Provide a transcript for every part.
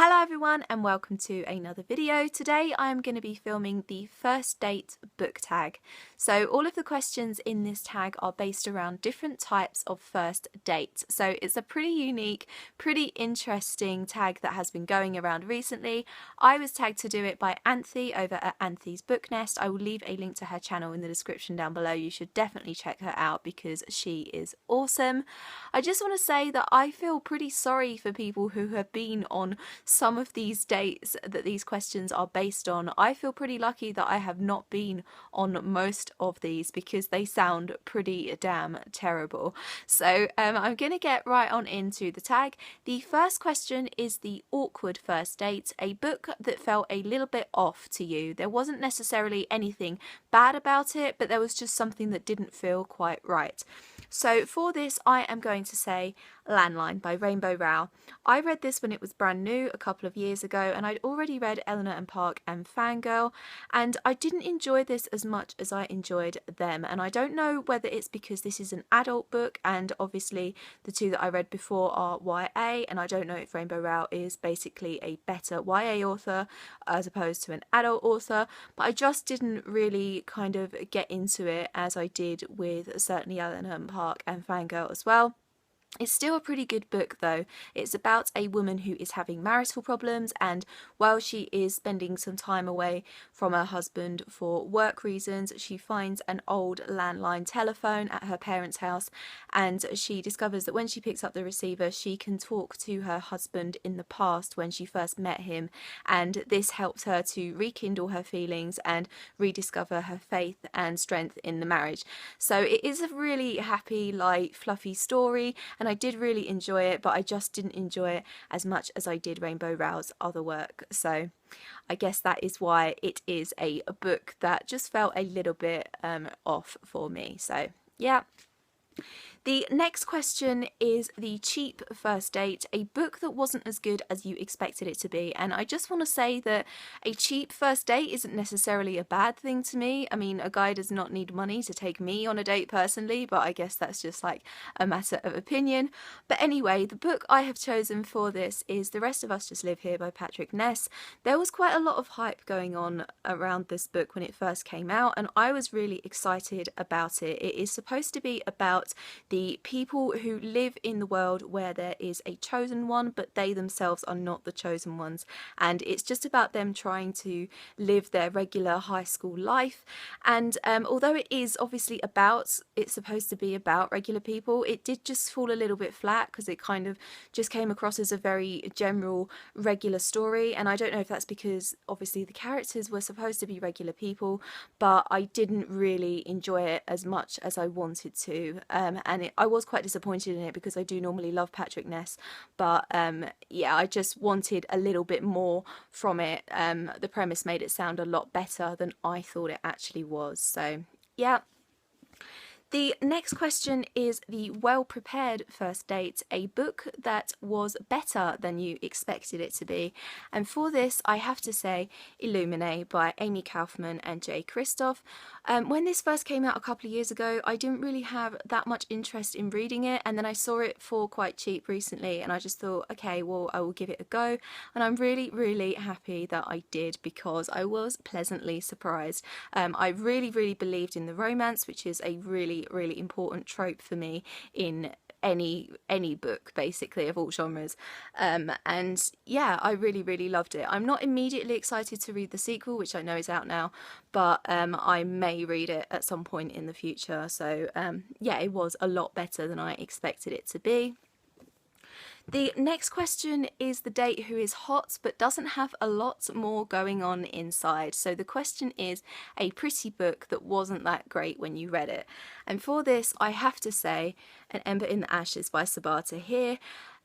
Hello everyone and welcome to another video. Today I am going to be filming the first date book tag. So all of the questions in this tag are based around different types of first dates. So it's a pretty unique, pretty interesting tag that has been going around recently. I was tagged to do it by Anthe over at Anthe's Book Nest. I will leave a link to her channel in the description down below. You should definitely check her out because she is awesome. I just want to say that I feel pretty sorry for people who have been on some of these dates that these questions are based on. I feel pretty lucky that I have not been on most of these because they sound pretty damn terrible. So I'm going to get right on into the tag. The first question is the awkward first date, a book that felt a little bit off to you. There wasn't necessarily anything bad about it, but there was just something that didn't feel quite right. So for this, I am going to say Landline by Rainbow Rowell. I read this when it was brand new a couple of years ago, and I'd already read Eleanor and Park and Fangirl, and I didn't enjoy this as much as I enjoyed them. And I don't know whether it's because this is an adult book, and obviously the two that I read before are YA, and I don't know if Rainbow Rowell is basically a better YA author as opposed to an adult author, but I just didn't really kind of get into it as I did with certainly Eleanor and Park and Fangirl as well. It's still a pretty good book though. It's about a woman who is having marital problems, and while she is spending some time away from her husband for work reasons, she finds an old landline telephone at her parents' house, and she discovers that when she picks up the receiver she can talk to her husband in the past when she first met him, and this helps her to rekindle her feelings and rediscover her faith and strength in the marriage. So it is a really happy, light, fluffy story, and I did really enjoy it, but I just didn't enjoy it as much as I did Rainbow Rowell's other work. So I guess that is why it is a book that just felt a little bit off for me. So yeah. The next question is The Cheap First Date, a book that wasn't as good as you expected it to be. And I just want to say that a cheap first date isn't necessarily a bad thing to me. I mean, a guy does not need money to take me on a date personally, but I guess that's just like a matter of opinion. But anyway, the book I have chosen for this is The Rest of Us Just Live Here by Patrick Ness. There was quite a lot of hype going on around this book when it first came out, and I was really excited about it. It is supposed to be about the people who live in the world where there is a chosen one, but they themselves are not the chosen ones, and it's just about them trying to live their regular high school life. And although it is obviously it's supposed to be about regular people, it did just fall a little bit flat because it kind of just came across as a very general regular story. And I don't know if that's because obviously the characters were supposed to be regular people, but I didn't really enjoy it as much as I wanted to, and I was quite disappointed in it because I do normally love Patrick Ness, but yeah, I just wanted a little bit more from it. The premise made it sound a lot better than I thought it actually was, so yeah. The next question is The Well Prepared First Date, a book that was better than you expected it to be. And for this, I have to say Illuminae by Amy Kaufman and Jay Kristoff. When this first came out a couple of years ago, I didn't really have that much interest in reading it, and then I saw it for quite cheap recently, and I just thought, okay, well, I will give it a go. And I'm really, really happy that I did because I was pleasantly surprised. I really, really believed in the romance, which is a really important trope for me in any book basically of all genres, and yeah, I really loved it. I'm not immediately excited to read the sequel, which I know is out now, but I may read it at some point in the future. So yeah, it was a lot better than I expected it to be. The next question is The Date Who Is Hot but doesn't have a lot more going on inside. So the question is a pretty book that wasn't that great when you read it. And for this, I have to say An Ember in the Ashes by Sabaa Tahir.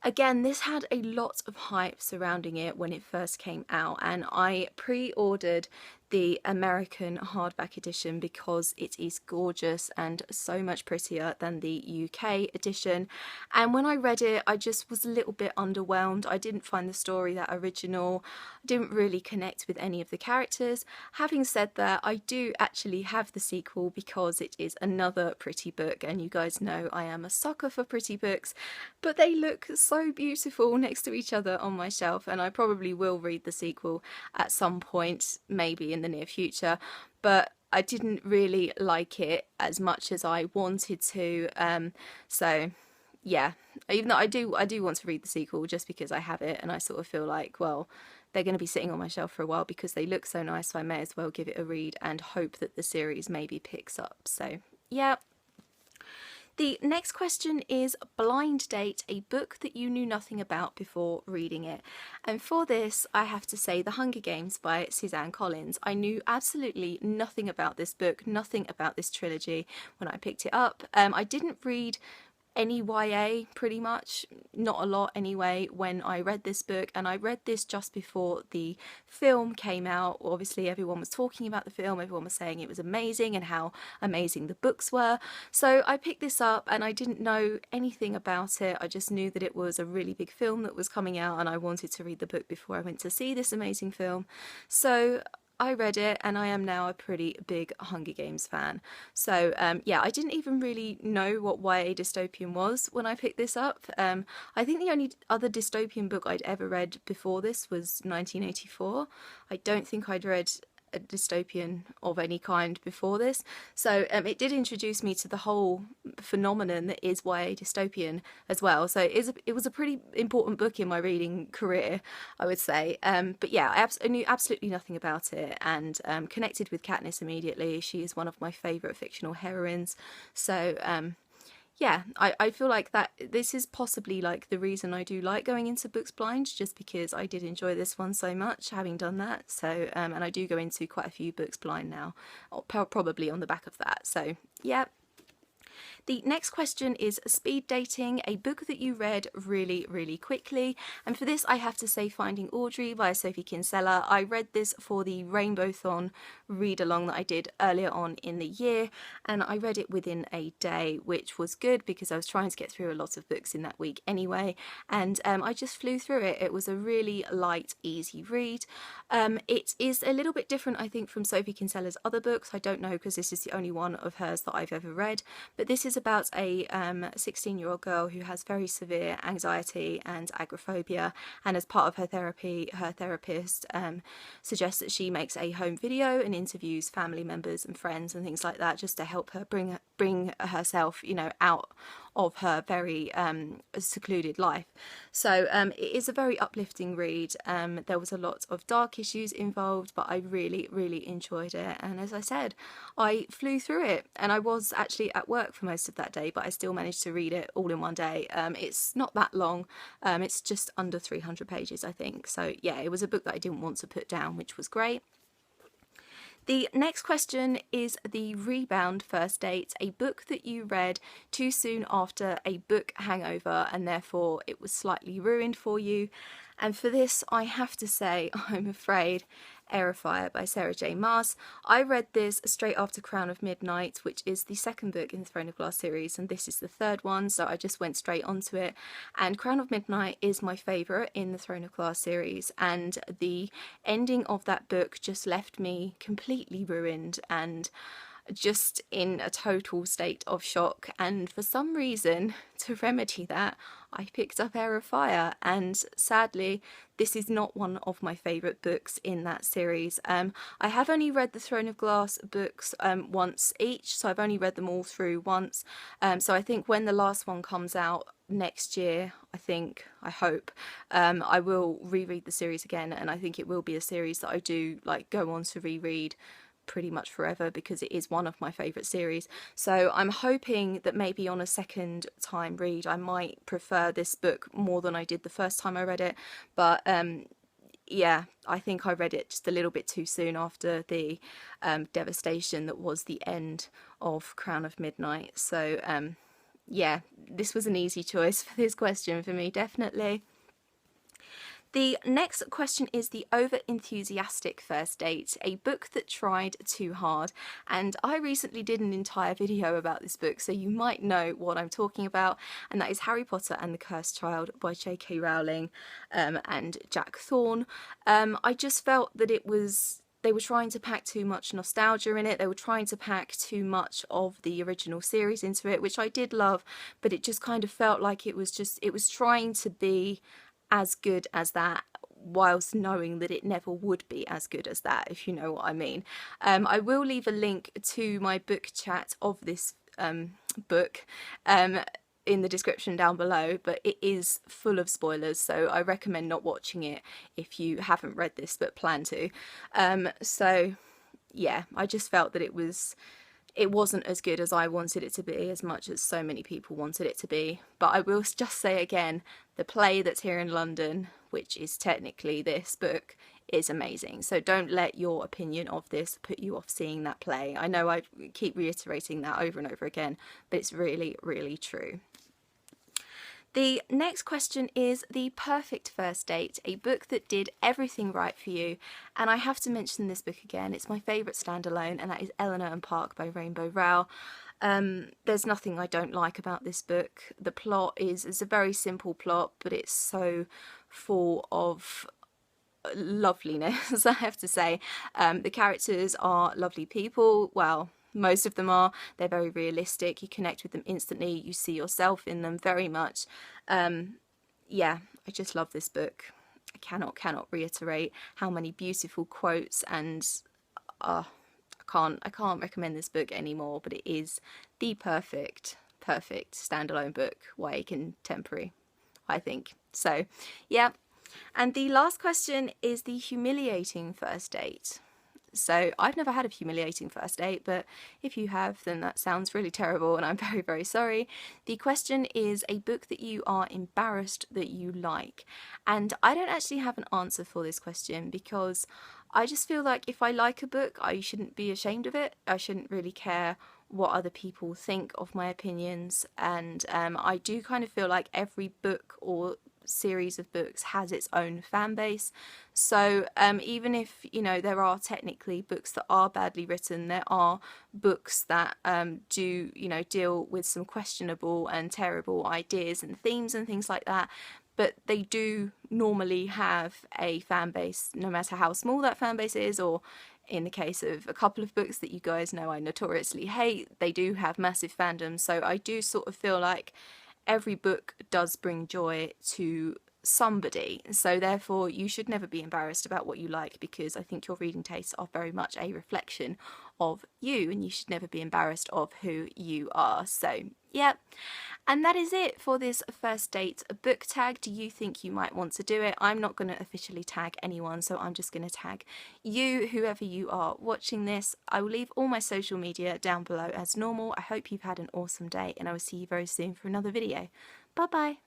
Again, this had a lot of hype surrounding it when it first came out, and I pre-ordered the American hardback edition because it is gorgeous and so much prettier than the UK edition. And when I read it, I just was a little bit underwhelmed. I didn't find the story that original. I didn't really connect with any of the characters. Having said that, I do actually have the sequel because it is another pretty book, and you guys know I am a sucker for pretty books, but they look so beautiful next to each other on my shelf, and I probably will read the sequel at some point, maybe in the near future, but I didn't really like it as much as I wanted to, so yeah, even though I do want to read the sequel just because I have it, and I sort of feel like, well, they're going to be sitting on my shelf for a while because they look so nice, so I may as well give it a read and hope that the series maybe picks up. So yeah. The next question is Blind Date, a book that you knew nothing about before reading it. And for this, I have to say The Hunger Games by Suzanne Collins. I knew absolutely nothing about this book, nothing about this trilogy when I picked it up. I didn't read any YA, pretty much, not a lot anyway, when I read this book, and I read this just before the film came out. Obviously everyone was talking about the film, everyone was saying it was amazing and how amazing the books were, so I picked this up and I didn't know anything about it. I just knew that it was a really big film that was coming out and I wanted to read the book before I went to see this amazing film, so I read it and I am now a pretty big Hunger Games fan. So yeah, I didn't even really know what YA dystopian was when I picked this up. I think the only other dystopian book I'd ever read before this was 1984. I don't think I'd read a dystopian of any kind before this, so it did introduce me to the whole phenomenon that is YA dystopian as well, so it was a pretty important book in my reading career, I would say. But yeah, I knew absolutely nothing about it, and connected with Katniss immediately. She is one of my favourite fictional heroines, so yeah, I feel like that this is possibly like the reason I do like going into books blind, just because I did enjoy this one so much having done that. So and I do go into quite a few books blind now, probably on the back of that. So yeah. The next question is Speed Dating, a book that you read really, really quickly. And for this, I have to say Finding Audrey by Sophie Kinsella. I read this for the Rainbowthon read-along that I did earlier on in the year, and I read it within a day, which was good because I was trying to get through a lot of books in that week anyway, and I just flew through it. It was a really light, easy read. It is a little bit different, I think, from Sophie Kinsella's other books. I don't know, because this is the only one of hers that I've ever read, but this is about a 16-year-old girl who has very severe anxiety and agoraphobia, and as part of her therapy, her therapist suggests that she makes a home video and interviews family members and friends and things like that, just to help her bring herself, you know, out of her very secluded life. So it is a very uplifting read. There was a lot of dark issues involved, but I really, really enjoyed it. And as I said, I flew through it, and I was actually at work for most of that day, but I still managed to read it all in one day. It's not that long. It's just under 300 pages, I think. So yeah, it was a book that I didn't want to put down, which was great. The next question is The Rebound First Date, a book that you read too soon after a book hangover, and therefore it was slightly ruined for you. And for this, I have to say, I'm afraid, Heir of Fire by Sarah J Maas. I read this straight after Crown of Midnight, which is the second book in the Throne of Glass series, and this is the third one, so I just went straight onto it. And Crown of Midnight is my favourite in the Throne of Glass series, and the ending of that book just left me completely ruined and just in a total state of shock. And for some reason, to remedy that, I picked up Heir of Fire, and sadly this is not one of my favourite books in that series. I have only read the Throne of Glass books once each, so I've only read them all through once. So I think when the last one comes out next year, I hope, I will reread the series again, and I think it will be a series that I do like go on to reread pretty much forever, because it is one of my favourite series. So I'm hoping that maybe on a second time read I might prefer this book more than I did the first time I read it, but yeah, I think I read it just a little bit too soon after the devastation that was the end of Crown of Midnight. So yeah, this was an easy choice for this question for me, definitely. The next question is the Over-Enthusiastic First Date, a book that tried too hard. And I recently did an entire video about this book, so you might know what I'm talking about, and that is Harry Potter and the Cursed Child by J.K. Rowling and Jack Thorne. I just felt that they were trying to pack too much nostalgia in it. They were trying to pack too much of the original series into it, which I did love, but it just kind of felt like it was trying to be as good as that, whilst knowing that it never would be as good as that, if you know what I mean. I will leave a link to my book chat of this book in the description down below, but it is full of spoilers, so I recommend not watching it if you haven't read this but plan to. So yeah, I just felt that it wasn't as good as I wanted it to be, as much as so many people wanted it to be. But I will just say again, the play that's here in London, which is technically this book, is amazing. So don't let your opinion of this put you off seeing that play. I know I keep reiterating that over and over again, but it's really, really true. The next question is The Perfect First Date, a book that did everything right for you. And I have to mention this book again. It's my favourite standalone, and that is Eleanor and Park by Rainbow Rowell. There's nothing I don't like about this book. The plot it's a very simple plot, but it's so full of loveliness, I have to say. The characters are lovely people. Well, most of them are. They're very realistic. You connect with them instantly. You see yourself in them very much. Yeah, I just love this book. I cannot reiterate how many beautiful quotes, and I can't recommend this book anymore, but it is the perfect standalone book, YA contemporary, I think. So yeah. And the last question is the humiliating first date. So I've never had a humiliating first date, but if you have, then that sounds really terrible, and I'm very, very sorry. The question is a book that you are embarrassed that you like. And I don't actually have an answer for this question, because I just feel like if I like a book, I shouldn't be ashamed of it. I shouldn't really care what other people think of my opinions. And I do kind of feel like every book or series of books has its own fan base. So even if, you know, there are technically books that are badly written, there are books that do, you know, deal with some questionable and terrible ideas and themes and things like that, but they do normally have a fan base, no matter how small that fan base is, or in the case of a couple of books that you guys know I notoriously hate, they do have massive fandoms. So I do sort of feel like every book does bring joy to somebody, so therefore you should never be embarrassed about what you like, because I think your reading tastes are very much a reflection of you, and you should never be embarrassed of who you are. So yeah, and that is it for this first date book tag. Do you think you might want to do it? I'm not going to officially tag anyone, so I'm just going to tag you, whoever you are watching this. I will leave all my social media down below as normal. I hope you've had an awesome day, and I will see you very soon for another video. Bye bye.